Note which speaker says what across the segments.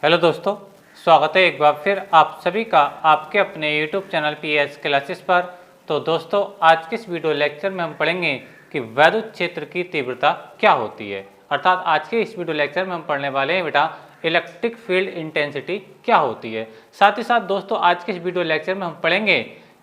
Speaker 1: Hello दोस्तों, स्वागत है एक बार फिर आप सभी का आपके अपने YouTube चैनल PS क्लासेस पर। तो दोस्तों, आज के इस वीडियो लेक्चर में हम पढ़ेंगे कि वैद्युत क्षेत्र की तीव्रता क्या होती है। अर्थात आज के इस वीडियो लेक्चर में हम पढ़ने वाले हैं बेटा इलेक्ट्रिक फील्ड इंटेंसिटी क्या होती है। साथ ही साथ दोस्तों, आज के इस वीडियो लेक्चर में हम पढ़ेंगे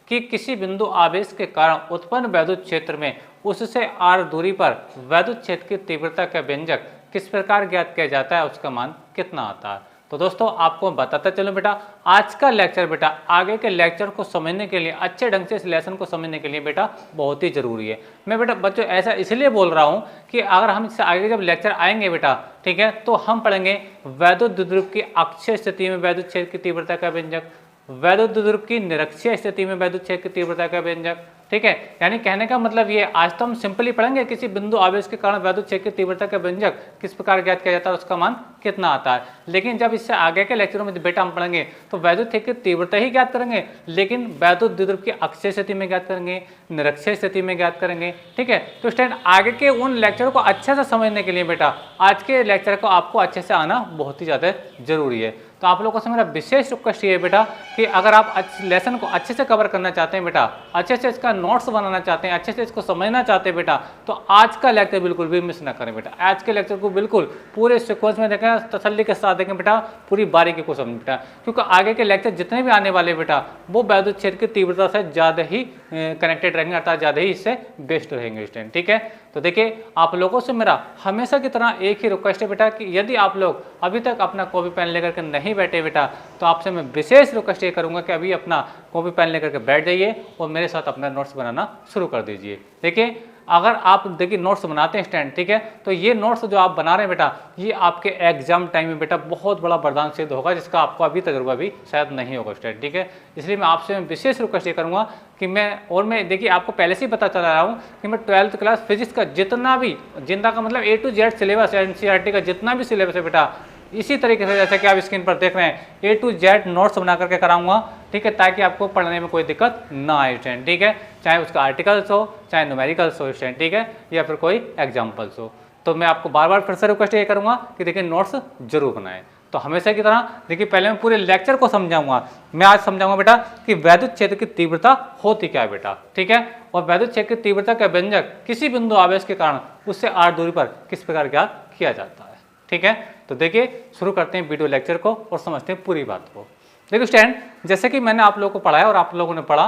Speaker 1: कि किसी बिंदु आवेश के कारण उत्पन्न वैद्युत क्षेत्र में उससे r दूरी पर वैद्युत क्षेत्र की तीव्रता का व्यंजक किस प्रकार ज्ञात किया जाता है, उसका मान कितना आता है। तो दोस्तों, आपको बताता चलो बेटा, आज का लेक्चर बेटा आगे के लेक्चर को समझने के लिए, अच्छे ढंग से इस लेसन को समझने के लिए बेटा बहुत ही जरूरी है। मैं बेटा बच्चों ऐसा इसलिए बोल रहा हूँ कि अगर हम इससे आगे जब लेक्चर आएंगे बेटा, ठीक है, तो हम पढ़ेंगे वैद्युत द्विध्रुव की अक्षीय स्थिति में वैद्युत क्षेत्र की तीव्रता का व्यंजक, वैद्युत द्विध्रुव की निरक्षीय स्थिति में वैद्युत क्षेत्र की तीव्रता का व्यंजक। ठीक है, यानी कहने का मतलब ये, आज तो हम सिंपली पढ़ेंगे किसी बिंदु आवेश के कारण वैद्युत क्षेत्र की तीव्रता का व्यंजक किस प्रकार ज्ञात किया जाता है, उसका मान कितना आता है। लेकिन जब इससे आगे के लेक्चरों में बेटा हम पढ़ेंगे तो वैद्युत क्षेत्र की तीव्रता ही ज्ञात करेंगे, लेकिन वैद्युत द्विध्रुव की अक्षीय स्थिति में ज्ञात करेंगे, निरक्षीय स्थिति में ज्ञात करेंगे। ठीक है, तो स्टूडेंट आगे के उन लेक्चरों को अच्छे से समझने के लिए बेटा आज के लेक्चर को आपको अच्छे से आना बहुत ही ज़्यादा जरूरी है। तो आप लोगों से मेरा विशेष रिक्वेस्ट ये है बेटा कि अगर आप लेसन को अच्छे से कवर करना चाहते हैं बेटा, अच्छे से इसका नोट्स बनाना चाहते हैं, अच्छे से इसको समझना चाहते हैं बेटा, तो आज का लेक्चर बिल्कुल भी मिस ना करें बेटा। आज के लेक्चर को बिल्कुल पूरे सीक्वेंस में देखें, तसल्ली के साथ देखें बेटा, पूरी बारीकी को समझें बेटा, क्योंकि आगे के लेक्चर जितने भी आने वाले बेटा वो वैद्युत क्षेत्र की तीव्रता से ज़्यादा ही कनेक्टेड रहेंगे, अर्थात ज़्यादा ही इससे बेस्ड रहेंगे स्टूडेंट। ठीक है, तो देखिए आप लोगों से मेरा हमेशा की तरह एक ही रिक्वेस्ट है बेटा कि यदि आप लोग अभी तक अपना कॉपी पेन लेकर के नहीं बैठे बेटा, तो आपसे मैं विशेष रिक्वेस्ट ये करूंगा कि अभी अपना कॉपी पेन लेकर के बैठ जाइए और मेरे साथ अपना नोट्स बनाना शुरू कर दीजिए। देखिए, अगर आप देखिए नोट्स बनाते हैं स्टूडेंट, ठीक है, तो ये नोट्स जो आप बना रहे हैं बेटा, ये आपके एग्जाम टाइम में बेटा बहुत बड़ा वरदान सिद्ध होगा, जिसका आपको अभी तजुर्बा भी शायद नहीं होगा स्टूडेंट। ठीक है, इसलिए मैं आपसे विशेष रिक्वेस्ट ये करूँगा कि मैं देखिए आपको पहले से ही पता चला रहा हूँ कि मैं 12th क्लास फिजिक्स का जितना भी जिंदा का मतलब A to Z सिलेबस है, NCERT का जितना भी सिलेबस है बेटा, इसी तरीके से जैसे कि आप स्क्रीन पर देख रहे हैं A to Z नोट्स बना करके कराऊंगा। ठीक है, ताकि आपको पढ़ने में कोई दिक्कत ना आए स्टूडेंट। ठीक है, चाहे उसका आर्टिकल्स हो, चाहे न्यूमेरिकल्स हो स्टूडेंट, ठीक है, या फिर कोई एग्जाम्पल्स हो। तो मैं आपको बार बार फिर से रिक्वेस्ट ये करूंगा कि देखिए नोट्स जरूर बनाएं। तो हमेशा की तरह देखिए पहले मैं पूरे लेक्चर को समझाऊंगा। मैं आज समझाऊंगा बेटा कि वैद्युत क्षेत्र की तीव्रता होती क्या है बेटा, ठीक है, और वैद्युत क्षेत्र की तीव्रता का व्यंजक किसी बिंदु आवेश के कारण उससे r दूरी पर किस प्रकार ज्ञात किया जाता है। ठीक है, तो देखिए शुरू करते हैं वीडियो लेक्चर को और समझते हैं पूरी बात को। देखिए स्टूडेंट, जैसे कि मैंने आप लोगों को पढ़ाया और आप लोगों ने पढ़ा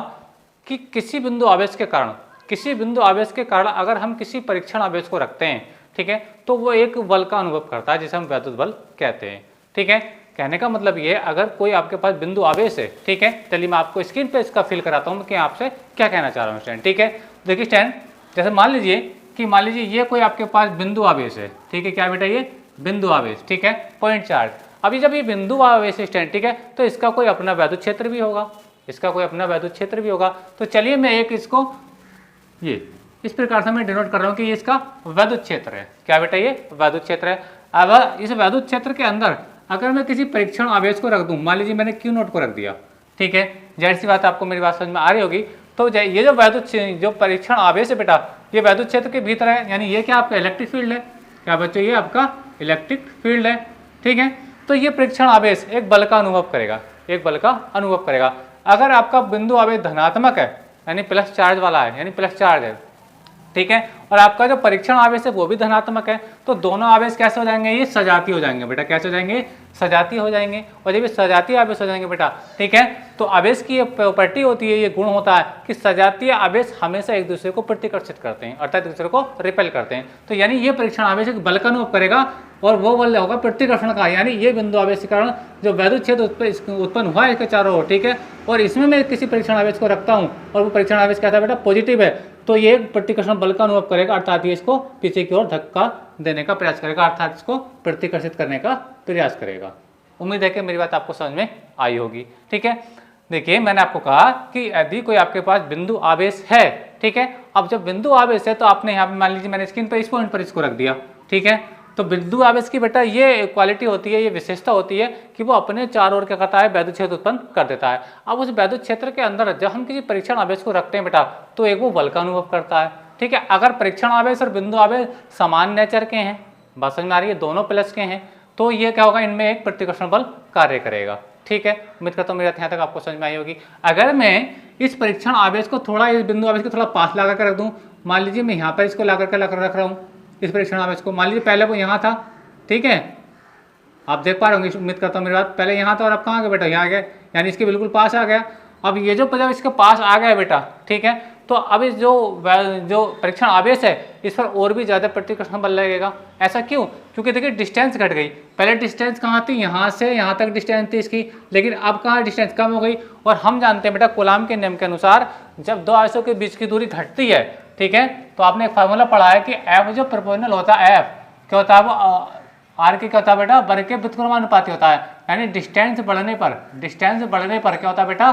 Speaker 1: कि किसी बिंदु आवेश के कारण अगर हम किसी परीक्षण आवेश को रखते हैं, ठीक है, तो वो एक बल का अनुभव करता है जिसे हम वैद्युत बल कहते हैं। ठीक है, कहने का मतलब ये है, अगर कोई आपके पास बिंदु आवेश है, ठीक है, चलिए मैं आपको स्क्रीन पे इसका फील कराता हूँ कि आपसे क्या कहना चाह रहा हूँ स्टूडेंट। ठीक है, देखिए स्टूडेंट, जैसे मान लीजिए ये कोई आपके पास बिंदु आवेश है, ठीक है, क्या बेटा, ये बिंदु आवेश, ठीक है, पॉइंट चार्ज। अभी जब ये बिंदु आवेश स्टैंड, ठीक है, तो इसका कोई अपना वैद्युत क्षेत्र भी होगा, तो चलिए मैं एक इसको ये इस प्रकार से मैं डिनोट कर रहा हूँ कि ये इसका वैद्युत क्षेत्र है। क्या बेटा, ये वैद्युत क्षेत्र है। अब इस वैद्युत क्षेत्र के अंदर अगर मैं किसी परीक्षण आवेश को रख दूं, मान लीजिए मैंने क्यू नोट को रख दिया, ठीक है, जाहिर सी बात आपको मेरी बात समझ में आ रही होगी। तो ये जो परीक्षण आवेश है बेटा, ये वैद्युत क्षेत्र के भीतर है, यानी ये क्या आपका इलेक्ट्रिक फील्ड है। क्या बच्चों, ये आपका इलेक्ट्रिक फील्ड है। ठीक है, तो ये परीक्षण आवेश एक बल का अनुभव करेगा, अगर आपका बिंदु आवेश धनात्मक है, यानी प्लस चार्ज वाला है, यानी प्लस चार्ज है, ठीक है, और आपका जो परीक्षण आवेश है वो भी धनात्मक है, तो दोनों आवेश कैसे हो जाएंगे, ये सजातीय हो जाएंगे बेटा। कैसे हो जाएंगे, सजातीय हो जाएंगे। और जब ये सजातीय आवेश हो जाएंगे बेटा, ठीक है, तो आवेश की ये प्रॉपर्टी होती है, ये गुण होता है कि सजातीय आवेश हमेशा एक दूसरे को प्रतिकर्षित करते हैं, अर्थात एक दूसरे को रिपेल करते हैं। तो यानी ये परीक्षण आवेश एक बल का अनुभव करेगा और वो बल होगा प्रतिकर्षण का, यानी ये बिंदु आवेश के कारण जो वैद्युत क्षेत्र उत्पन्न हुआ है इसके चारों ओर, ठीक है, और इसमें मैं किसी परीक्षण आवेश को रखता हूँ और वो परीक्षण आवेश कैसा बेटा, पॉजिटिव है, तो ये प्रतिकर्षण बल का अनुभव करेगा, अर्थात ये इसको पीछे की ओर धक्का देने का प्रयास करेगा, अर्थात इसको प्रतिकर्षित करने का प्रयास करेगा। उम्मीद है कि मेरी बात आपको समझ में आई होगी। ठीक है, देखिए मैंने आपको कहा कि यदि कोई आपके पास बिंदु आवेश है, ठीक है, अब जब बिंदु आवेश है तो आपने यहाँ पे मान लीजिए मैंने स्क्रीन पर इस पॉइंट पर इसको रख दिया, ठीक है, तो बिंदु आवेश की बेटा ये क्वालिटी होती है, ये विशेषता होती है कि वो अपने चारों ओर क्या करता है, वैद्युत क्षेत्र उत्पन्न कर देता है। अब उस वैद्युत क्षेत्र के अंदर जब हम किसी परीक्षण आवेश को रखते हैं बेटा, तो एक वो बल का अनुभव करता है। ठीक है, अगर परीक्षण आवेश और बिंदु आवेश समान नेचर के हैं, बात समझ में आ रही है, दोनों प्लस के हैं, तो ये क्या होगा, इनमें एक प्रतिकर्षण बल कार्य करेगा। ठीक है, उम्मीद करता हूँ मेरी बात यहाँ तक आपको समझ में आई होगी। अगर मैं इस परीक्षण आवेश को थोड़ा, इस बिंदु आवेश को थोड़ा पास ला करके रख दूँ, मान लीजिए मैं यहाँ पर इसको ला करके रख रहा हूँ, इस परीक्षण आवेश को मान लीजिए पहले वो यहाँ था, ठीक है, आप देख पा रहे होंगे, उम्मीद करता हूँ मेरी बात, पहले यहाँ था और अब कहाँ गया बेटा, यहाँ आ गया, यानी इसके बिल्कुल पास आ गया। अब ये जो जब इसके पास आ गया बेटा, ठीक है, तो अब इस जो परीक्षण आवेश है इस पर और भी ज़्यादा प्रतिकर्षण बल लगेगा। ऐसा क्यों? क्योंकि देखिए डिस्टेंस घट गई, पहले डिस्टेंस कहाँ थी, यहाँ से यहाँ तक डिस्टेंस थी इसकी, लेकिन अब कहाँ डिस्टेंस कम हो गई। और हम जानते हैं बेटा कूलाम के नियम के अनुसार जब दो आवेशों के बीच की दूरी घटती है, ठीक है, तो आपने एक फार्मूला पढ़ा है कि एफ जो प्रोपोर्शनल होता है, एफ क्या होता है, वो आर की क्या होता है बेटा, बर के व्युत्क्रमानुपाती होता है। यानी डिस्टेंस बढ़ने पर क्या होता है बेटा,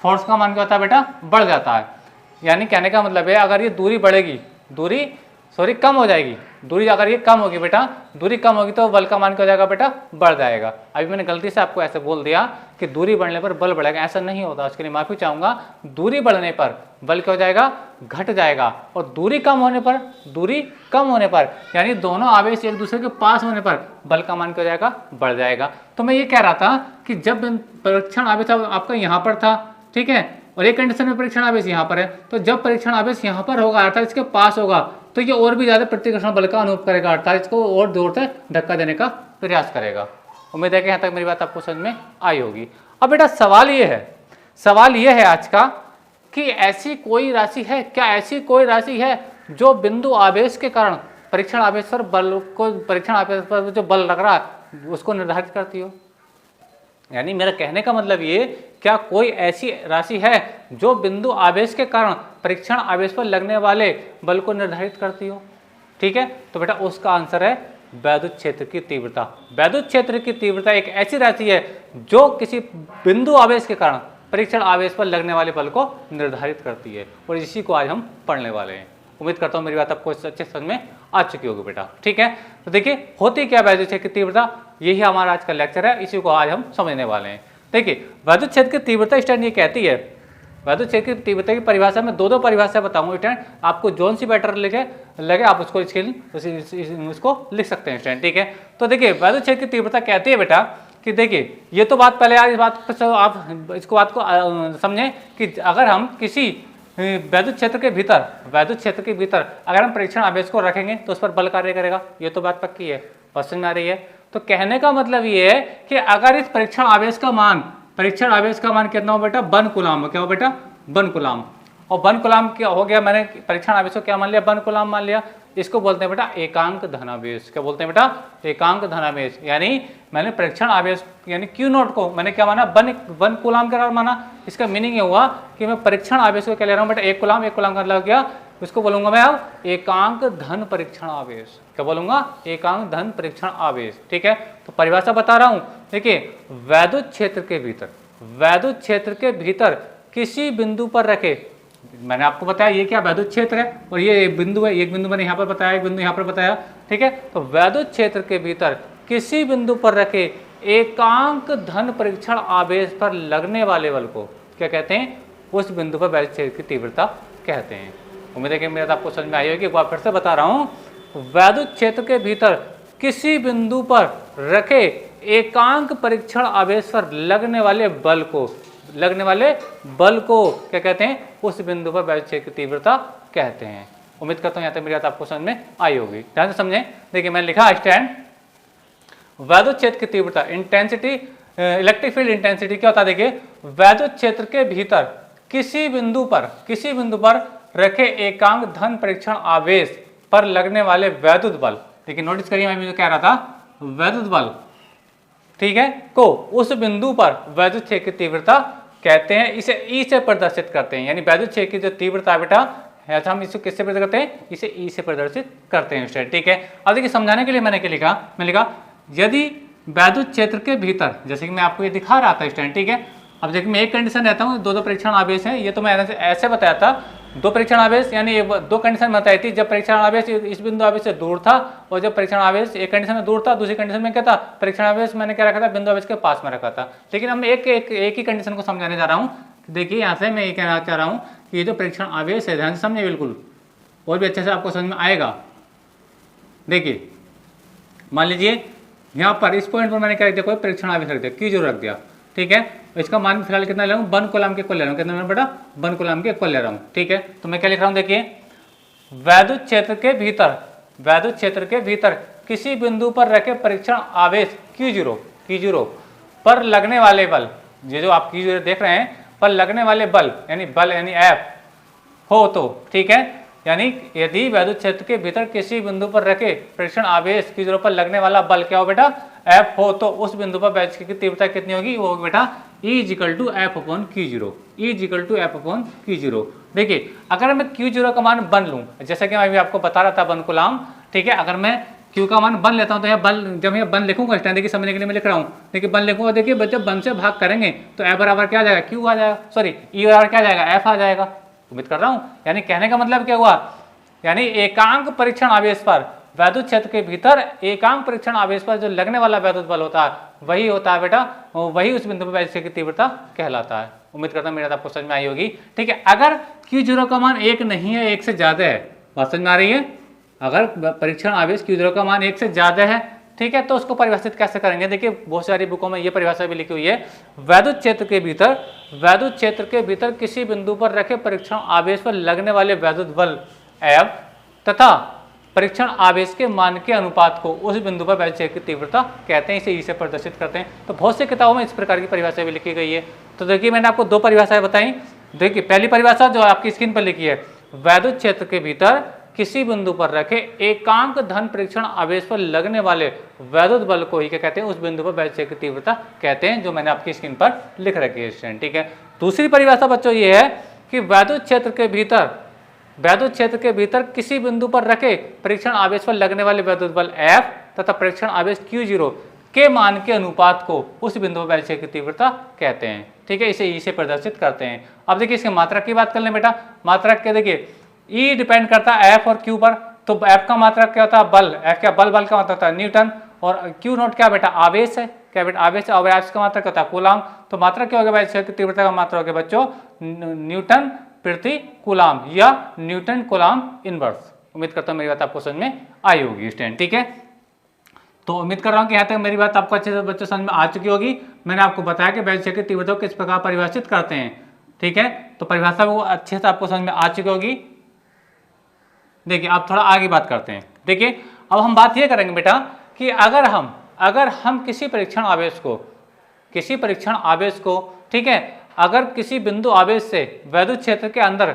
Speaker 1: फोर्स का मान क्या होता है बेटा, बढ़ जाता है। यानी कहने का मतलब है अगर ये दूरी बढ़ेगी, कम हो जाएगी, दूरी अगर ये कम होगी बेटा, दूरी कम होगी तो बल का मान क्या हो जाएगा बेटा, बढ़ जाएगा। अभी मैंने गलती से आपको ऐसे बोल दिया कि दूरी बढ़ने पर बल बढ़ेगा, ऐसा नहीं होता, उसके लिए माफी चाहूंगा। दूरी बढ़ने पर बल क्या हो जाएगा, घट जाएगा, और दूरी कम होने पर यानी दोनों आवेश एक दूसरे के पास होने पर बल का मान क्या हो जाएगा, बढ़ जाएगा। तो मैं ये कह रहा था कि जब परीक्षण आवेश आपका यहाँ पर था, ठीक है, और एक कंडीशन में परीक्षण आवेश यहाँ पर है, तो जब परीक्षण आवेश यहाँ पर होगा अर्थात इसके पास होगा, तो ये और भी ज्यादा प्रतिकर्षण बल का अनुभव करेगा, अर्थात इसको और जोर से धक्का देने का प्रयास करेगा। उम्मीद है कि यहाँ तक मेरी बात आपको समझ में आई होगी। अब बेटा सवाल ये है आज का कि ऐसी कोई राशि है क्या, ऐसी कोई राशि है जो बिंदु आवेश के कारण परीक्षण आवेश पर जो बल लग रहा है उसको निर्धारित करती हो। यानी मेरा कहने का मतलब ये, क्या कोई ऐसी राशि है जो बिंदु आवेश के कारण परीक्षण आवेश पर लगने वाले बल को निर्धारित करती हो। ठीक है, तो बेटा उसका आंसर है वैद्युत क्षेत्र की तीव्रता। वैद्युत क्षेत्र की तीव्रता एक ऐसी राशि है जो किसी बिंदु आवेश के कारण परीक्षण आवेश पर लगने वाले बल को निर्धारित करती है, और इसी को आज हम पढ़ने वाले हैं। उम्मीद करता हूँ मेरी बात आपको अच्छे समझ में आ चुकी होगी बेटा। ठीक है, तो देखिए होती क्या वैद्युत क्षेत्र की तीव्रता, यही हमारा आज का लेक्चर है, इसी को आज हम समझने वाले हैं। देखिए वैद्युत क्षेत्र की तीव्रता स्टैंड ये कहती है, वैद्युत क्षेत्र की तीव्रता की परिभाषा में दो परिभाषा बताऊंगा स्टैंड, आपको जोन सी बेटर लगे आप उसको उसको लिख सकते हैं स्टैंड। ठीक है, तो देखिए वैद्युत क्षेत्र की तीव्रता कहती है बेटा कि देखिए ये तो बात पहले आज इस बात पर आप इसको बात को समझें कि अगर हम किसी वैद्युत क्षेत्र के भीतर अगर हम परीक्षण आवेश को रखेंगे तो उस पर बल कार्य करेगा, ये तो बात पक्की है, समझ में आ रही है। तो कहने का मतलब ये है कि अगर इस परीक्षण आवेश का मान कितना हो बेटा, 1 कूलाम। क्या हो बेटा, 1 कूलाम। और 1 कूलाम क्या हो गया, मैंने परीक्षण आवेश को क्या मान लिया, 1 कूलाम मान लिया। इसको बोलते हैं बेटा एकांक धनावेश। क्या बोलते हैं बेटा, एकांक धनावेश। यानी मैंने परीक्षण आवेश यानी क्यू नॉट को मैंने क्या माना, 1 कूलाम के माना। इसका मीनिंग ये हुआ कि मैं परीक्षण आवेश को क्या ले रहा हूँ बेटा, 1 कूलाम का मतलब क्या, उसको बोलूंगा मैं अब एकांक धन परीक्षण आवेश। क्या बोलूंगा, एकांक धन परीक्षण आवेश। ठीक है, तो परिभाषा बता रहा हूं। देखिए वैद्युत क्षेत्र के भीतर किसी बिंदु पर रखे, मैंने आपको बताया ये क्या वैद्युत क्षेत्र है और ये एक बिंदु है, एक बिंदु मैंने यहाँ पर बताया, एक बिंदु यहाँ पर बताया। ठीक है, तो वैद्युत क्षेत्र के भीतर किसी बिंदु पर रखे एकांक धन परीक्षण आवेश पर लगने वाले बल को क्या कहते हैं, उस बिंदु पर वैद्युत क्षेत्र की तीव्रता कहते हैं। उम्मीद है कि मेरा आपको समझ में आई होगी। एक बार फिर से बता रहा हूँ, वैद्युत क्षेत्र के भीतर किसी बिंदु पर रखे एकांक परीक्षण आवेश पर लगने वाले बल को क्या कहते हैं, उस बिंदु पर वैद्युत क्षेत्र की तीव्रता कहते हैं। उम्मीद करता हूँ यहाँ तक मेरी बात आपको समझ में आई होगी। ध्यान से समझें। देखिए मैंने लिखा स्टैंड, वैद्युत क्षेत्र की तीव्रता इंटेंसिटी, इलेक्ट्रिक फील्ड इंटेंसिटी क्या होता है। देखिए वैद्युत क्षेत्र के भीतर किसी बिंदु पर रखे एकांक धन परीक्षण आवेश पर लगने वाले वैद्युत बल, देखिए नोटिस करिए मैं जो कह रहा था, वैद्युत बल, ठीक है, को उस बिंदु पर वैद्युत क्षेत्र की तीव्रता कहते हैं। इसे ई से प्रदर्शित करते हैं, यानी वैद्युत क्षेत्र की जो तीव्रता है बेटा, ऐसा हम इसको किससे प्रदर्शित करते हैं, इसे ई से प्रदर्शित करते हैं स्टूडेंट। ठीक है, अब देखिए समझाने के लिए मैंने क्या लिखा, यदि वैद्युत क्षेत्र के भीतर, जैसे कि मैं आपको ये दिखा रहा था स्टूडेंट। ठीक है, अब देखिए मैं एक कंडीशन रहता हूँ, दो परीक्षण आवेश हैं, ये तो मैं ऐसे बताया था, 2 परीक्षण आवेश यानी 2 कंडीशन बताई थी। जब परीक्षण आवेश इस बिंदु आवेश से दूर था और जब परीक्षण आवेश एक कंडीशन में दूर था, दूसरी कंडीशन में क्या था, परीक्षण आवेश मैंने क्या रखा था, बिंदु आवेश के पास में रखा था। लेकिन अब मैं एक ही कंडीशन को समझाने जा रहा हूँ। देखिए यहाँ से मैं ये कहना चाह रहा हूँ कि ये जो परीक्षण आवेश है, ध्यान से समझिए बिल्कुल, और भी अच्छे से आपको समझ में आएगा। देखिए मान लीजिए यहाँ पर इस पॉइंट पर मैंने क्या रख दिया, कोई परीक्षण आवेश रख दिया, Q0 रख दिया, ठीक है। इसका मान फिलहाल कितना ले रहा हूँ, 1 कूलम के इक्वल ले रहा हूँ, कितना बेटा 1 कूलम के इक्वल ले रहा हूँ, ठीक है। तो मैं क्या लिख रहा हूँ, देखिए वैद्युत क्षेत्र के भीतर, वैद्युत क्षेत्र के भीतर किसी बिंदु पर रखे परीक्षण आवेश Q0 पर लगने वाले बल, ये जो आप Q0 देख रहे हैं, पर लगने वाले बल यानी F हो तो, ठीक है। यानी यदि वैद्युत क्षेत्र के भीतर किसी बिंदु पर रखे परीक्षण आवेश Q0 पर लगने वाला बल क्या हो बेटा, F हो, तो उस बिंदु पर वैद्युत की तीव्रता कितनी होगी, वो होगी बेटा E = F/Q0, E = F/Q0। देखिए अगर मैं Q0 का मान 1 लूँ, जैसा कि मैं अभी आपको बता रहा था 1 कूलम, ठीक है। अगर मैं Q का मान 1 लेता हूँ तो यह बल, जब मैं 1 लिखूंगा इस टाइम, देखिए समझने के लिए मैं लिख रहा हूँ, देखिए 1 लिखूंगा, देखिए बच्चे 1 से भाग करेंगे तो F बराबर क्या आ जाएगा, Q आ जाएगा, सॉरी E बराबर क्या आ जाएगा, F आ जाएगा। उम्मीद कर रहा हूँ, यानी कहने का मतलब क्या हुआ, यानी एकांक परीक्षण आवेश पर वैद्युत क्षेत्र के भीतर एकांक परीक्षण आवेश पर जो लगने वाला वैद्युत बल होता है वही होता है बेटा, वही उस बिंदु पर वैद्युत क्षेत्र की तीव्रता कहलाता है। उम्मीद करता हूँ मेरा आपको समझ में आई होगी, ठीक है। अगर Q0 का मान 1 नहीं है, 1 से ज्यादा है, बात समझ में आ रही है, अगर परीक्षण आवेश Q0 का मान 1 से ज्यादा है, ठीक है, तो उसको परिभाषित कैसे करेंगे, देखिए बहुत सारी बुकों में ये परिभाषा भी लिखी हुई है, वैद्युत क्षेत्र के भीतर किसी बिंदु पर रखे परीक्षण आवेश पर लगने वाले वैद्युत बल F तथा परीक्षण आवेश के मान के अनुपात को उस बिंदु पर वैद्युत क्षेत्र की तीव्रता कहते हैं, इसे ई से प्रदर्शित करते हैं। तो बहुत से किताबों में इस प्रकार की परिभाषा भी लिखी गई है। तो देखिए मैंने आपको 2 परिभाषाएं बताई। देखिए पहली परिभाषा जो आपकी स्क्रीन पर लिखी है, वैद्युत क्षेत्र के भीतर किसी बिंदु पर रखे एकांक धन परीक्षण आवेश पर लगने वाले वैद्युत बल को ही क्या कहते हैं, उस बिंदु पर वैद्युत क्षेत्र की तीव्रता कहते हैं, जो मैंने आपकी स्क्रीन पर लिख रखी है स्टूडेंट, ठीक है। दूसरी परिभाषा बच्चों ये है कि वैद्युत क्षेत्र के भीतर किसी बिंदु पर रखे परीक्षण आवेश पर लगने वाले वैद्युत बल F तथा परीक्षण आवेश Q0 के मान के अनुपात को उस बिंदु पर वैद्युत क्षेत्र की तीव्रता कहते हैं, ठीक है। इसे ई से प्रदर्शित करते हैं। अब देखिए इसकी मात्रक की बात कर लें बेटा, मात्रक के देखिए E डिपेंड करता है F और Q पर, तो F का मात्रक क्या होता है, बल, F क्या बल का मात्रक होता है न्यूटन, और Q0 क्या बेटा आवेश है, क्या बेटा आवेश है, और F का मात्रक होता है कूलम। तो मात्रक क्या होगा वैद्युत क्षेत्र की तीव्रता का मात्रक होगा बच्चों न्यूटन प्रति कूलम या न्यूटन कूलम इनवर्स। उम्मीद करता हूँ मेरी बात आपको समझ में आई होगी स्टूडेंट, ठीक है। तो उम्मीद कर रहा हूँ कि यहाँ तक मेरी बात आपको अच्छे से बच्चों समझ में आ चुकी होगी। मैंने आपको बताया कि वैद्युत क्षेत्र की तीव्रता को किस प्रकार परिभाषित करते हैं, ठीक है। तो परिभाषा वो अच्छे से आपको समझ में आ चुकी होगी। देखिए अब थोड़ा आगे बात करते हैं। देखिए अब हम बात ये करेंगे बेटा कि अगर हम किसी परीक्षण आवेश को ठीक है, अगर किसी बिंदु आवेश से वैद्युत क्षेत्र के अंदर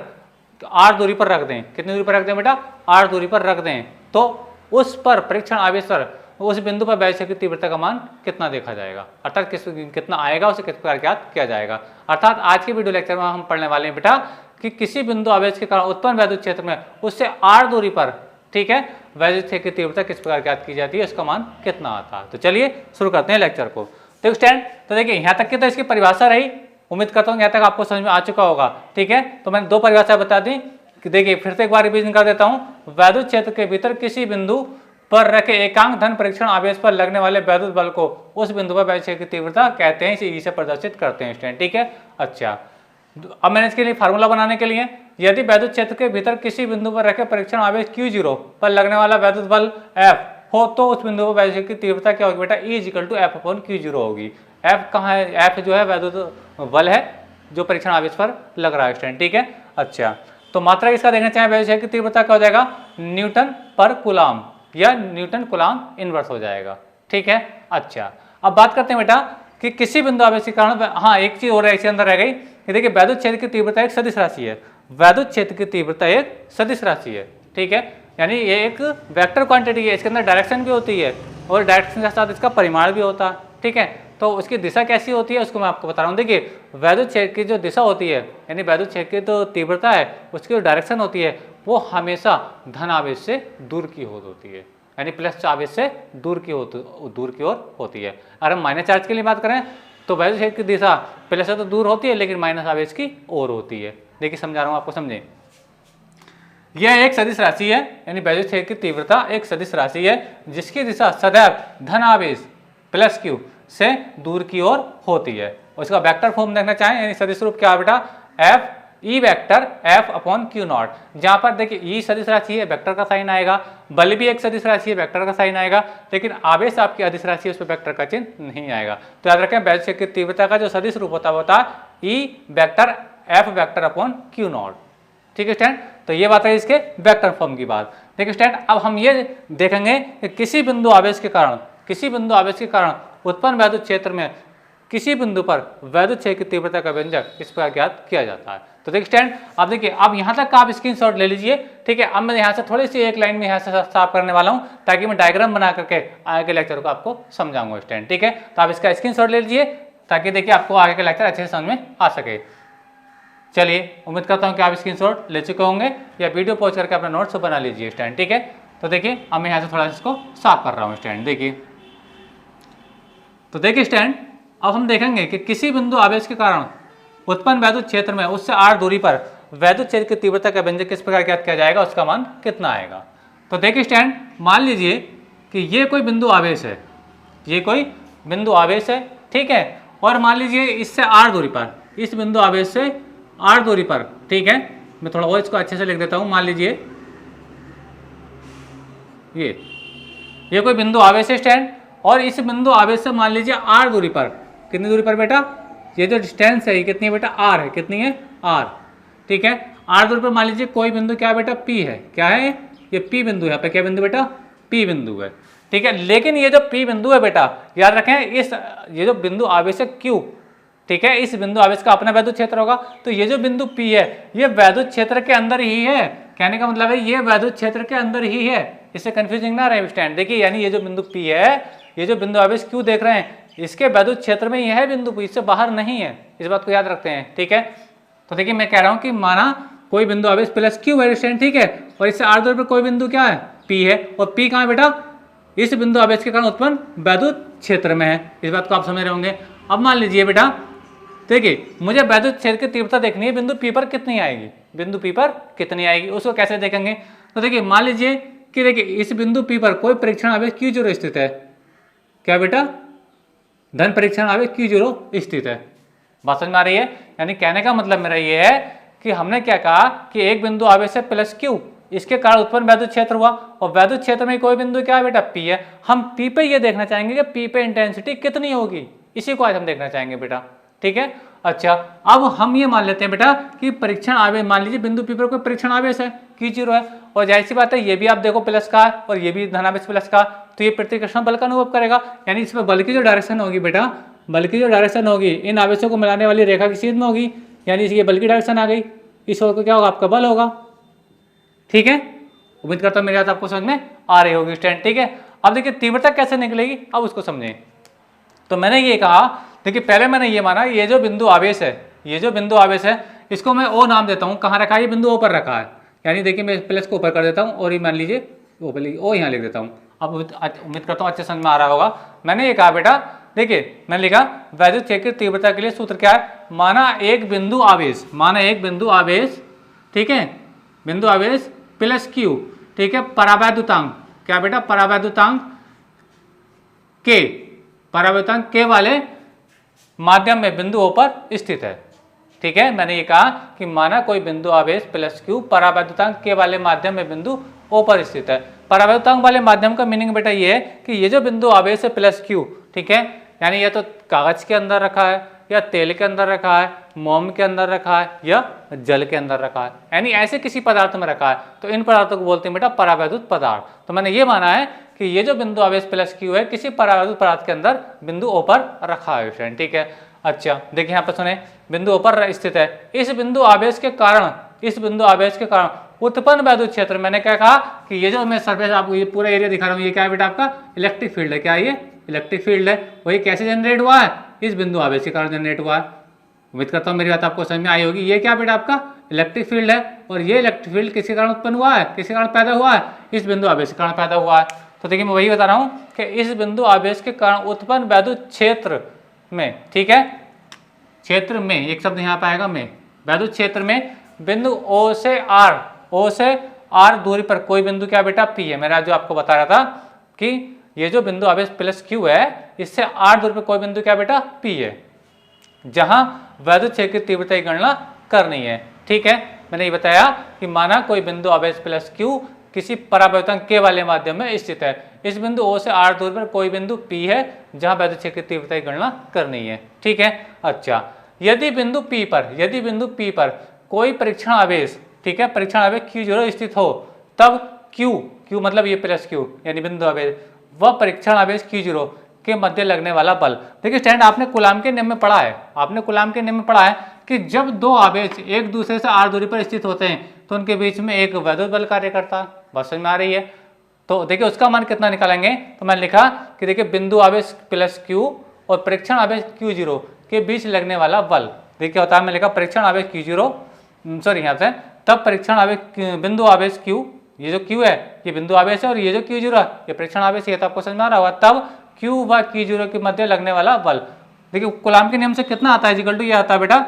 Speaker 1: r दूरी पर रख दें, कितनी दूरी पर रख दें बेटा, r दूरी पर रख दें, तो उस पर परीक्षण आवेश पर उस बिंदु पर वैद्युत क्षेत्र की तीव्रता का मान कितना देखा जाएगा, अर्थात कितना आएगा, उसे किस प्रकार ज्ञात किया जाएगा। अर्थात आज के वीडियो लेक्चर में हम पढ़ने वाले हैं बेटा कि किसी बिंदु आवेश के कारण उत्पन्न वैद्युत क्षेत्र में उससे r दूरी पर, ठीक है, वैद्युत क्षेत्र की तीव्रता किस प्रकार ज्ञात की जाती है, उसका मान कितना आता है। तो चलिए शुरू करते हैं लेक्चर को। तो स्टूडेंट तो देखिए यहाँ तक की तो इसकी परिभाषा रही, उम्मीद करता हूँ यहाँ तक आपको समझ में आ चुका होगा, ठीक है। तो मैंने 2 परिभाषा बता दी कि देखिए फिर से एक बार रिवीजन कर देता हूँ। वैद्युत क्षेत्र के भीतर किसी बिंदु पर रखे एकांक धन परीक्षण आवेश पर लगने वाले वैद्युत बल को उस बिंदु पर वैद्युत क्षेत्र की तीव्रता कहते हैं, इसे ई से प्रदर्शित करते हैं स्टूडेंट, ठीक है। अच्छा अब मैंने इसके लिए फार्मूला बनाने के लिए, यदि वैद्युत क्षेत्र के भीतर किसी बिंदु पर रखे परीक्षण आवेश Q0 पर लगने वाला वैद्युत बल F हो, तो उस बिंदु पर वैद्युत की तीव्रता क्या होगी बेटा, E = F/Q0 होगी। F कहाँ है, F जो है वैद्युत बल है जो परीक्षण आवेश पर लग रहा है स्टूडेंट, ठीक है। अच्छा तो मात्रा इसका देखना चाहें वैद्युत क्षेत्र की तीव्रता क्या हो जाएगा, न्यूटन पर कूलम या न्यूटन कूलम इनवर्स हो जाएगा, ठीक है। अच्छा अब बात करते हैं बेटा कि किसी बिंदु आवेश के कारण, हाँ एक चीज और इसके अंदर रह गई, देखिए वैद्युत क्षेत्र की तीव्रता एक सदिश राशि है, वैद्युत क्षेत्र की तीव्रता एक सदिश राशि है, ठीक है। यानी ये एक वेक्टर क्वांटिटी है, इसके अंदर डायरेक्शन भी होती है और डायरेक्शन के साथ इसका परिमाण भी होता है, ठीक है। तो उसकी दिशा कैसी होती है उसको मैं आपको बता रहा हूँ। देखिए वैद्युत क्षेत्र की जो दिशा होती है, यानी वैद्युत क्षेत्र की तो तीव्रता है, उसकी जो डायरेक्शन होती है वो हमेशा धन आवेश से दूर की ओर होती है, यानी प्लस आवेश से दूर की ओर होती है। अगर हम माइनस चार्ज के लिए बात करें तो वैद्युत क्षेत्र की दिशा प्लस से तो दूर होती है लेकिन माइनस आवेश की ओर होती है। देखिए समझा रहा हूँ आपको, समझें। यह एक सदिश राशि है, यानी वैद्युत क्षेत्र की तीव्रता एक सदिश राशि है जिसकी दिशा सदैव धन आवेश प्लस Q से दूर की ओर होती है। उसका वेक्टर फॉर्म देखना चाहें, यानी सदिश रूप क्या बेटा, F E vector F upon Q not. जहां पर देखिए ई सदिश राशि है, वेक्टर का साइन आएगा, बल भी एक सदिश राशि है, वेक्टर का साइन आएगा, लेकिन आवेश आपकी अदिश राशि है, उस पर वेक्टर का चिन्ह नहीं आएगा। तो याद रखें वैद्युत क्षेत्र की तीव्रता का जो सदिश रूप होता है E vector F vector upon Q not. ठीक है स्टूडेंट, तो ये बात है इसके वेक्टर फॉर्म की बात। देखिए स्टूडेंट, अब हम ये देखेंगे कि किसी बिंदु आवेश के कारण उत्पन्न वैद्युत क्षेत्र में किसी बिंदु पर वैद्युत क्षेत्र की तीव्रता का व्यंजक इस प्रकार ज्ञात किया जाता है। तो देखिए स्टूडेंट, अब देखिए अब यहाँ तक का आप स्क्रीनशॉट ले लीजिए। ठीक है, अब मैं यहाँ से थोड़ी सी एक लाइन में यहाँ से साफ करने वाला हूँ ताकि मैं डायग्राम बना करके आगे के लेक्चर को आपको समझाऊंगा स्टूडेंट। ठीक है, तो आप इसका स्क्रीनशॉट ले लीजिए ताकि देखिए आपको आगे के लेक्चर अच्छे से समझ में आ सके। चलिए, उम्मीद करता हूँ कि आप स्क्रीनशॉट ले चुके होंगे या वीडियो पॉज करके अपना नोट्स बना लीजिए स्टूडेंट। ठीक है, तो देखिए अब मैं यहाँ से थोड़ा इसको साफ कर रहा हूँ स्टूडेंट। देखिए, तो देखिए स्टूडेंट, अब हम देखेंगे कि किसी बिंदु आवेश के कारण उत्पन्न वैद्युत क्षेत्र में उससे r दूरी पर वैद्युत क्षेत्र की तीव्रता का व्यंजक किस प्रकार ज्ञात किया जाएगा, उसका मान कितना आएगा। तो देखिए स्टूडेंट, मान लीजिए कि ये कोई बिंदु आवेश है, ये कोई बिंदु आवेश है, ठीक है, और मान लीजिए इससे r दूरी पर, इस बिंदु आवेश से r दूरी पर, ठीक है, मैं थोड़ा और इसको अच्छे से लिख देता हूँ। मान लीजिए ये कोई बिंदु आवेश है स्टूडेंट, और इस बिंदु आवेश से मान लीजिए r दूरी पर, कितनी दूरी पर बेटा, ये जो डिस्टेंस है ये कितनी है बेटा, r है, कितनी है r, ठीक है, r दूरी पर मान लीजिए कोई बिंदु क्या है बेटा, p है, क्या है ये p बिंदु, यहाँ पे क्या बिंदु बेटा, p बिंदु है। ठीक है, लेकिन ये जो p बिंदु है बेटा, याद रखें ये जो बिंदु आवेश है q, ठीक है, इस बिंदु आवेश का अपना वैद्युत क्षेत्र होगा। तो ये जो बिंदु P है ये वैद्युत क्षेत्र के अंदर ही है, कहने का मतलब है ये वैद्युत क्षेत्र के अंदर ही है, इससे कंफ्यूजिंग ना रहे स्टूडेंट। देखिए, यानी ये जो बिंदु P है, ये जो बिंदु आवेश Q देख रहे हैं, इसके वैद्युत क्षेत्र में यह है बिंदु P, इससे बाहर नहीं है, इस बात को याद रखते हैं। ठीक है, तो देखिए मैं कह रहा हूँ कि माना कोई बिंदु आवेश प्लस Q है स्टूडेंट, ठीक है, और इससे r दूरी पर कोई बिंदु क्या है, P है, और P कहाँ है बेटा, इस बिंदु आवेश के कारण उत्पन्न वैद्युत क्षेत्र में है। इस बात को आप समझ रहे होंगे। अब मान लीजिए बेटा, देखिए मुझे वैद्युत क्षेत्र की तीव्रता देखनी है, बिंदु P पर कितनी आएगी, बिंदु P पर कितनी आएगी, उसको कैसे देखेंगे। तो देखिए मान लीजिए कि देखिए इस बिंदु P पर कोई परीक्षण आवेश Q0 स्थित है, क्या बेटा, धन परीक्षण आवेश Q0 स्थित है। बात समझ में आ रही है। यानी कहने का मतलब मेरा ये है कि हमने क्या कहा कि एक बिंदु आवेश है प्लस Q, इसके कारण उत्पन्न वैद्युत क्षेत्र हुआ, और वैद्युत क्षेत्र में कोई बिंदु क्या है बेटा, P है। हम P पे ये देखना चाहेंगे कि P पे इंटेंसिटी कितनी होगी, इसी को आज हम देखना चाहेंगे बेटा। ठीक है, अच्छा, अब हम ये मान लेते हैं बेटा कि परीक्षण आवेश, मान लीजिए बिंदु P पर कोई परीक्षण आवेश है Q0 है, और जाहिर सी बात है ये भी आप देखो प्लस का है और ये भी धनावेश प्लस का, तो ये प्रतिकर्षण बल का अनुभव करेगा। यानी इसमें बल की जो डायरेक्शन होगी बेटा, बल की जो डायरेक्शन होगी इन आवेशों को मिलाने वाली रेखा की सीध में होगी, यानी ये बल की डायरेक्शन आ गई, इस ओर को क्या होगा, आपका बल होगा। ठीक है, उम्मीद करता हूँ मेरी बात आपको समझ में आ रही होगी स्टूडेंट। ठीक है, अब देखिए तीव्रता कैसे निकलेगी, अब उसको समझें। तो मैंने ये कहा, देखिए पहले मैंने ये माना ये जो बिंदु आवेश है, ये जो बिंदु आवेश है इसको मैं O नाम देता हूँ, कहाँ रखा है, ये बिंदु O पर रखा है। यानी देखिए मैं प्लस को ऊपर कर देता हूँ और ये मान लीजिए O यहाँ लिख देता हूँ। अब उम्मीद करता हूँ अच्छे समझ में आ रहा होगा। मैंने ये कहा बेटा, देखिए मैंने लिखा वैद्युत क्षेत्र की तीव्रता के लिए सूत्र क्या है, माना एक बिंदु आवेश, माना एक बिंदु आवेश, ठीक है, बिंदु आवेश प्लस Q, ठीक है, परावैद्युतांक, क्या बेटा, परावैद्युतांक K, परावैद्युतांक K वाले माध्यम में बिंदु O पर स्थित है। ठीक है, मैंने ये कहा कि माना कोई बिंदु आवेश प्लस Q परावैद्युतांक K वाले माध्यम में बिंदु O पर स्थित है। परावैद्युतांक वाले माध्यम का मीनिंग बेटा ये है कि ये जो बिंदु आवेश है प्लस Q, ठीक है, यानी या तो कागज के अंदर रखा है, या तेल के अंदर रखा है, मोम के अंदर रखा है, या जल के अंदर रखा है, यानी ऐसे किसी पदार्थ में रखा है, तो इन पदार्थों को बोलते हैं बेटा परावैद्युत पदार्थ। तो मैंने ये माना है कि ये जो बिंदु आवेश प्लस Q है किसी परावैद्युत पदार्थ के अंदर बिंदु O पर रखा है स्टूडेंट। ठीक है, अच्छा देखिए यहाँ पर सुने, बिंदु O पर स्थित है, इस बिंदु आवेश के कारण, इस बिंदु आवेश के कारण उत्पन्न वैद्युत क्षेत्र, मैंने क्या कहा कि ये जो मैं सरफेस आपको ये पूरा एरिया दिखा रहा हूँ, ये क्या है बेटा, आपका इलेक्ट्रिक फील्ड है। क्या ये इलेक्ट्रिक फील्ड है, वही कैसे जनरेट हुआ है, इस बिंदु आवेश के कारण जनरेट हुआ है। उम्मीद करता हूँ मेरी बात आपको समझ में आई होगी। ये क्या बेटा, आपका इलेक्ट्रिक फील्ड है, और ये इलेक्ट्रिक फील्ड किसके कारण उत्पन्न हुआ है, किसके कारण पैदा हुआ है, इस बिंदु आवेश के कारण पैदा हुआ है। तो देखिए मैं वही बता रहा हूँ कि इस बिंदु आवेश के कारण उत्पन्न वैद्युत क्षेत्र में, ठीक है, क्षेत्र में, एक शब्द यहाँ पे आएगा में, वैद्युत क्षेत्र में बिंदु O से R, O से R दूरी पर कोई बिंदु क्या बेटा, P है। मैंने जो आपको बता रहा था कि ये जो बिंदु आवेश प्लस Q है, इससे R दूरी पर कोई बिंदु क्या बेटा, P है, जहां वैद्युत क्षेत्र की तीव्रता की गणना करनी है। ठीक है, मैंने ये बताया कि माना कोई बिंदु आवेश प्लस क्यू किसी परावर्तक के वाले माध्यम में स्थित है। इस बिंदु O से r दूरी पर कोई बिंदु P है जहां वैद्युत क्षेत्र की तीव्रता की गणना करनी है। ठीक है, अच्छा यदि बिंदु P पर कोई परीक्षण आवेश, ठीक है, परीक्षण आवेश Q0 स्थित हो, तब Q मतलब ये प्लस Q यानी बिंदु आवेश, वह परीक्षण आवेश Q0 के मध्य लगने वाला बल। देखिए स्टैंड, आपने कूलाम के नियम में पढ़ा है, कि जब दो आवेश एक दूसरे से r दूरी पर स्थित होते हैं तो उनके बीच में एक वैद्युत बल कार्य करता है। बात समझ में आ रही है? तो देखिए उसका मान कितना निकालेंगे, तो मैंने लिखा कि देखिए बिंदु आवेश प्लस Q और परीक्षण आवेश Q0 के बीच लगने वाला बल, देखिए होता है, मैंने लिखा परीक्षण आवेश Q0, सॉरी यहाँ से, तब परीक्षण आवेश बिंदु आवेश Q, ये जो Q है ये बिंदु आवेश है और ये जो Q0 है ये परीक्षण आवेश है, तो आपको समझ में आ रहा होगा। तब Q व Q0 के मध्य लगने वाला बल, देखिए कूलाम के नियम से कितना आता है, इक्वल टू ये आता है बेटा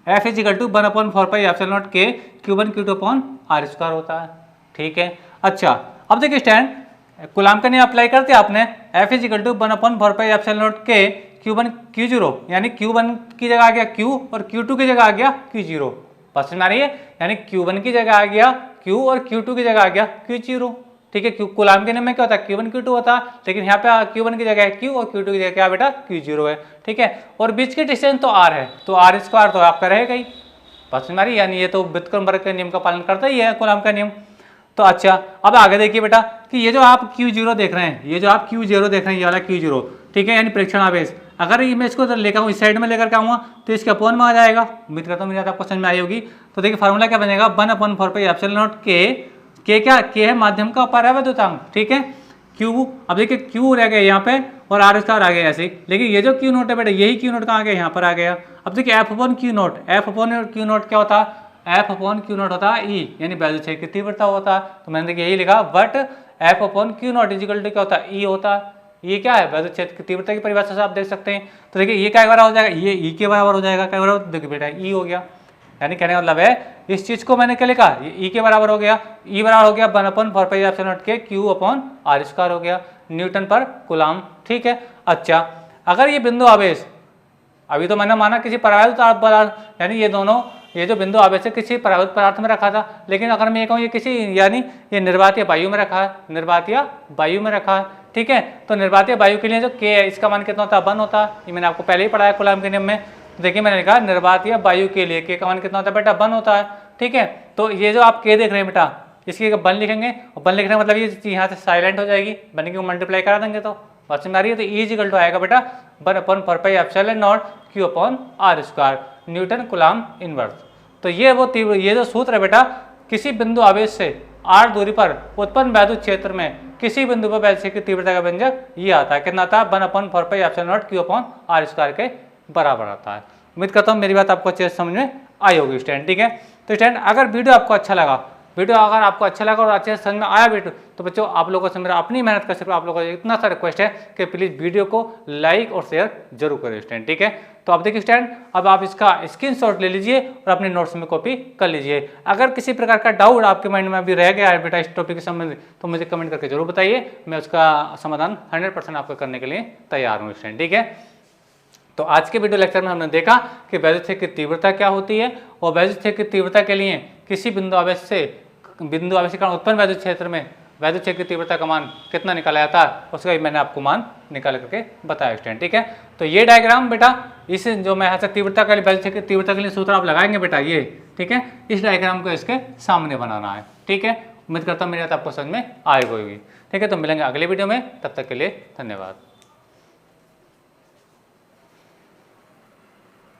Speaker 1: F is equal to 1/4πε0 K Q1 Q2 upon r² होता है। ठीक है, अच्छा अब देखिए स्टैंड, कूलाम का नियम अप्लाई करते हैं आपने, F is equal to 1/4πε0 K Q1 Q0, यानी Q1 की जगह आ गया Q और Q2 की जगह आ गया Q0। बात समझ में आ रही है? यानी Q1 की जगह आ गया Q और Q2 की जगह आ गया Q0। ठीक है, कूलाम के नियम में क्या होता है, Q1 Q2 होता है, लेकिन यहाँ पे Q1 की जगह Q और Q2 की जगह क्या बेटा Q0 है। ठीक है, और बीच की डिस्टेंस तो r है, तो r² तो आपका रहेगा ही। बात समझ में आ रही है? यानी ये तो व्युत्क्रमवर्ग के नियम का पालन करता ही है कूलाम का नियम। तो अच्छा अब आगे देखिए बेटा कि ये जो आप Q0 देख रहे हैं, ये वाला Q0, ठीक है, यानी परीक्षण आवेश, अगर ये मैं इसको लेकर आऊँ, इस साइड में लेकर के आऊँगा तो इसके अपोन में आ जाएगा। उम्मीद करता हूँ मेरी बात आपको समझ में आई होगी। तो देखिए फार्मूला क्या बनेगा, 1/4πε0 K क्या K है माध्यम का परावैद्युतांक। ठीक है, Q, अब देखिए Q रह गया यहाँ पे और r² आ गया ऐसे, लेकिन ये जो Q0 है बेटा, यही Q0 कहाँ आ गया, यहाँ पर आ गया। अब देखिए F/Q0 क्या होता है, F/Q0 होता है E, यानी वैद्युत क्षेत्र की तीव्रता होता है। तो मैंने देखिए यही लिखा, but F/Q0 is equal to क्या होता है, E होता है। ये क्या है, वैद्युत क्षेत्र की तीव्रता की परिभाषा से आप देख सकते हैं। तो देखिए ये क्या बराबर हो जाएगा, ये E के बराबर हो जाएगा, क्या बराबर, देखिए बेटा E हो गया। यानी कहने का मतलब है इस चीज को मैंने क्या लिखा, ये E के बराबर हो गया, E बराबर हो गया 1/4πε0 के Q अपॉन r² हो गया न्यूटन पर कूलाम। ठीक है, अच्छा अगर ये बिंदु आवेश, अभी तो मैंने माना किसी परावैद्युत पदार्थ, यानी ये दोनों, ये जो बिंदु आवेश है किसी परावैद्युत पदार्थ में रखा था, लेकिन अगर मैं ये कहूँ ये किसी, यानी ये निर्वातीय वायु में रखा है, ठीक है, तो निर्वातीय वायु के लिए जो K है इसका मान कितना होता है, 1 होता है। ये मैंने आपको पहले ही पढ़ाया कूलाम के नियम में। देखिए मैंने लिखा निर्वातीय वायु के लिए K का मान कितना होता है बेटा, 1 होता है। ठीक है, तो ये जो आप K देख रहे हैं बेटा, इसकी 1 लिखेंगे, और 1 लिखने का मतलब ये यहाँ से साइलेंट हो जाएगी, 1 को मल्टीप्लाई करा देंगे तो बात समझ आ रही है। तो E इज इक्वल टू आएगा बेटा 1/4πε0 Q upon r² Newton coulomb inverse. तो ये जो सूत्र है बेटा, किसी बिंदु आवेश से r दूरी पर उत्पन्न वैद्युत क्षेत्र में किसी बिंदु पर वैद्युत क्षेत्र की तीव्रता का व्यंजक ये आता है, कितना आता है, 1/4πε0 Q अपॉन r² के बराबर आता है। उम्मीद करता हूँ मेरी बात आपको अच्छे से समझ में आई होगी स्टैंड। ठीक है, तो स्टैंड अगर वीडियो आपको अच्छा लगा और अच्छे से समझ में आया वीडियो, तो बच्चों आप लोगों से मेरा अपनी मेहनत का सिर्फ आप लोगों को इतना सा रिक्वेस्ट है कि प्लीज़ वीडियो को लाइक और शेयर जरूर करें स्टैंड। ठीक है, तो आप देखिए स्टैंड, अब आप इसका स्क्रीनशॉट ले लीजिए और अपने नोट्स में कॉपी कर लीजिए। अगर किसी प्रकार का डाउट आपके माइंड में अभी रह गया है बेटा इस टॉपिक के संबंधित, तो मुझे कमेंट करके जरूर बताइए, मैं उसका समाधान 100% आपको करने के लिए तैयार हूँ स्टैंड। ठीक है, तो आज के वीडियो लेक्चर में हमने देखा कि वैद्युत क्षेत्र की तीव्रता क्या होती है, और वैद्युत क्षेत्र की तीव्रता के लिए किसी बिंदु आवेश के कारण उत्पन्न वैद्युत क्षेत्र में वैद्युत क्षेत्र की तीव्रता का मान कितना निकाला जाता है, उसका भी मैंने आपको मान निकाल करके बताया स्टूडेंट। ठीक है, तो ये डायग्राम बेटा, इस जो मैं यहाँ से तीव्रता के लिए वैद्युत क्षेत्र की तीव्रता के लिए सूत्र आप लगाएंगे बेटा ये, ठीक है, इस डायग्राम को इसके सामने बनाना है। ठीक है, उम्मीद करता हूँ मेरी बात आपको समझ में आई होगी। ठीक है, तो मिलेंगे अगले वीडियो में, तब तक के लिए धन्यवाद।